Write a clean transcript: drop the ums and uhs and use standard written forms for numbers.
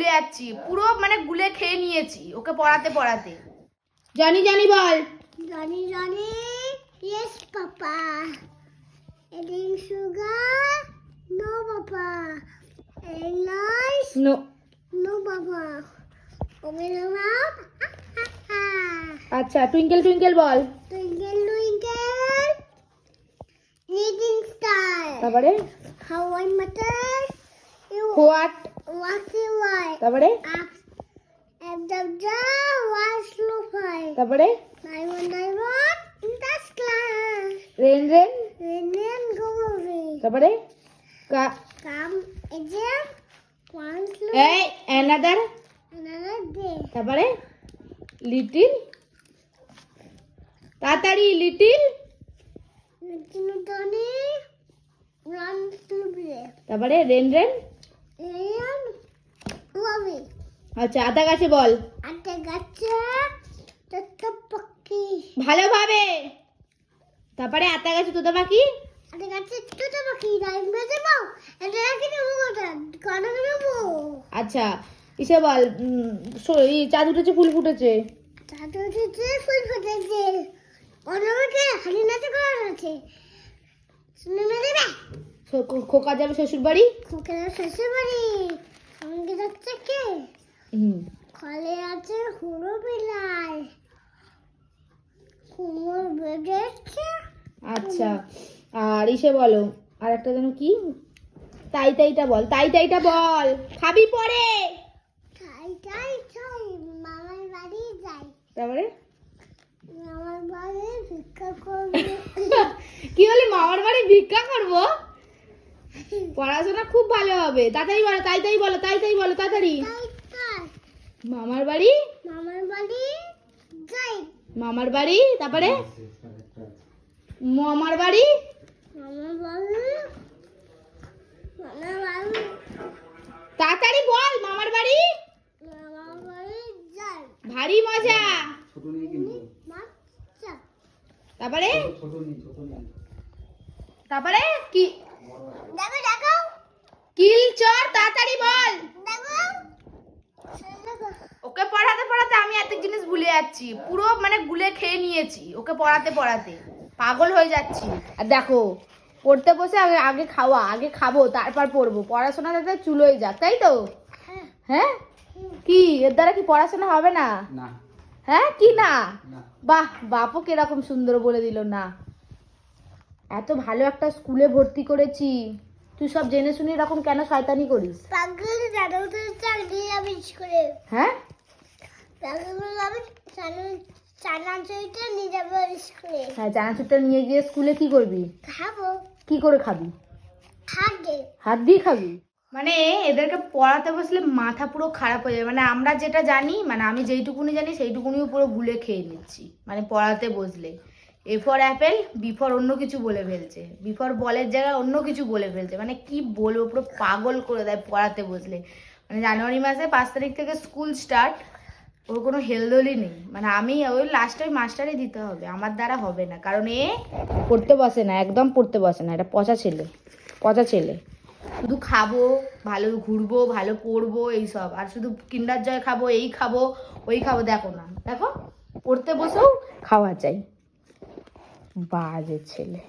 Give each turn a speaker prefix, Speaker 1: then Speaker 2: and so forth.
Speaker 1: ভুলে যাচ্ছি, পুরো মানে গুলে খেয়ে নিয়েছি ওকে পড়াতে পড়াতে। জানি জানি বল।
Speaker 2: জানি জানি। Yes, Papa. Eating sugar? No, Papa. Eating rice?
Speaker 1: No.
Speaker 2: No, Papa. Open your mouth?
Speaker 1: আচ্ছা টুইঙ্কেল টুইঙ্কেল বল।
Speaker 2: Twinkle, twinkle. Little star.
Speaker 1: তারপরে
Speaker 2: How I matter? You
Speaker 1: what,
Speaker 2: what's the why?
Speaker 1: তারপরে
Speaker 2: At the was look high.
Speaker 1: তারপরে
Speaker 2: Diamond, in the sky.
Speaker 1: Rain rain,
Speaker 2: Then go away.
Speaker 1: তারপরে
Speaker 2: Come again. Once look.
Speaker 1: এই another,
Speaker 2: Another day.
Speaker 1: তারপরে little, তাড়াতাড়ি little,
Speaker 2: Little Tony. Run to play.
Speaker 1: তারপরে rain rain.
Speaker 2: And Bobby.
Speaker 1: আচ্ছা আতা গাছে বল
Speaker 2: At the gotcha. The pucky.
Speaker 1: ভালোভাবে। তারপরে আতা গাছে তোতা পাখি।
Speaker 2: At the gotcha. The pucky. I'm busy now. And then I can move on. Gonna move.
Speaker 1: আচ্ছা ইসে বল চাঁদ উঠেছে ফুল ফুটেছে।
Speaker 2: তাতে হচ্ছে ফুল ফুটেছে। অন্যকে হানি নাচে করার আছে। শুনে মেরে না।
Speaker 1: খোকা যাবে শ্বশুর বাড়ি।
Speaker 2: খোকের শ্বশুর বাড়ি। সঙ্গে যাচ্ছে কে? কলে আছে হুড়ো বিলাই। কুমোর বেড়েছে।
Speaker 1: আচ্ছা আর ইসে বলো আর একটা যেন কি, তাই তাইটা বল, তাই তাইটা বল, খাবি পরে।
Speaker 2: তাই তাই চাই মামার বাড়ি যাই।
Speaker 1: তারপরে
Speaker 2: মামার বাড়ি ভিক্ষা করবে।
Speaker 1: কি বলি মামার বাড়ি ভিক্ষা করবো? পড়াশোনা খুব ভালো হবে। তাড়াতাড়ি বলো, তাই তাই বলো, তাই তাই বলো তাড়াতাড়ি।
Speaker 2: তাই তাই
Speaker 1: মামার বাড়ি,
Speaker 2: মামার বাড়ি যাই।
Speaker 1: মামার বাড়ি, তারপরে মামার বাড়ি,
Speaker 2: মামার বাড়ি মামার বাড়ি
Speaker 1: তাড়াতাড়ি বল মামার বাড়ি।
Speaker 2: মামার বাড়ি যাই।
Speaker 1: ভারী মজা।
Speaker 2: বাচ্চা
Speaker 1: তারপরে তারপরে কি
Speaker 2: দেখো দেখো
Speaker 1: কিল চর, তাড়াতাড়ি বল।
Speaker 2: দেখো দেখো
Speaker 1: ওকে পড়াতে পড়াতে আমি এত জিনিস ভুলে যাচ্ছি, পুরো মানে গুলে খেয়ে নিয়েছি ওকে পড়াতে পড়াতে, পাগল হয়ে যাচ্ছি। আর দেখো পড়তে বসে আগে আগে খাওয়া, আগে খাবো তারপর পড়বো, পড়াশোনা যাতে চুলোই যাক, তাই তো?
Speaker 2: হ্যাঁ
Speaker 1: হ্যাঁ কি এর দ্বারা কি পড়াশোনা হবে না?
Speaker 3: না
Speaker 1: হ্যাঁ কি না?
Speaker 3: না।
Speaker 1: বাহ বাপও কিরকম সুন্দর বলে দিল না। এত ভালো একটা স্কুলে ভর্তি করেছি, তুই সব জেনে শুনে এরকম কেন শয়তানি করিস?
Speaker 2: পাগল জানো তো চাকরি আমি করে।
Speaker 1: হ্যাঁ
Speaker 2: পাগল আমি চানাচুরটা নিয়ে যাবো স্কুলে।
Speaker 1: হ্যাঁ চানাচুরটা নিয়ে গিয়ে স্কুলে কি করবি?
Speaker 2: খাবো।
Speaker 1: কি করে খাবি?
Speaker 2: খাগে
Speaker 1: হাত দিয়ে খাবি? মানে এদেরকে পড়াতে বসলে মাথা পুরো খারাপ হয়ে যায়। মানে আমরা যেটা জানি, মানে আমি যেইটুকুনি জানি সেইটুকুনিও পুরো গুলে খেয়ে নিচ্ছি মানে পড়াতে বসলে। A for apple, B for অন্য কিছু বলে ফেলছে, বি ফর বলের জায়গায় অন্য কিছু বলে ফেলছে। মানে কি বলবো, পুরো পাগল করে দেয় পড়াতে বসলে। মানে জানুয়ারি মাসে 5 তারিখ থেকে স্কুল স্টার্ট, ওর কোনো হেলদোলই নেই। মানে আমি ওই লাস্টে ওই মাস্টারই দিতে হবে, আমার দ্বারা হবে না। কারণ এ পড়তে বসে না, একদম পড়তে বসে না, এটা পচা ছেলে, পচা ছেলে। শুধু খাবো, ভালো ঘুরবো, ভালো পড়বো, এইসব। আর শুধু কিন্ডার জয় খাবো, এই খাবো, ওই খাবো। দেখো না, দেখো পড়তে বসেও খাওয়া চাই, বাজে ছেলে।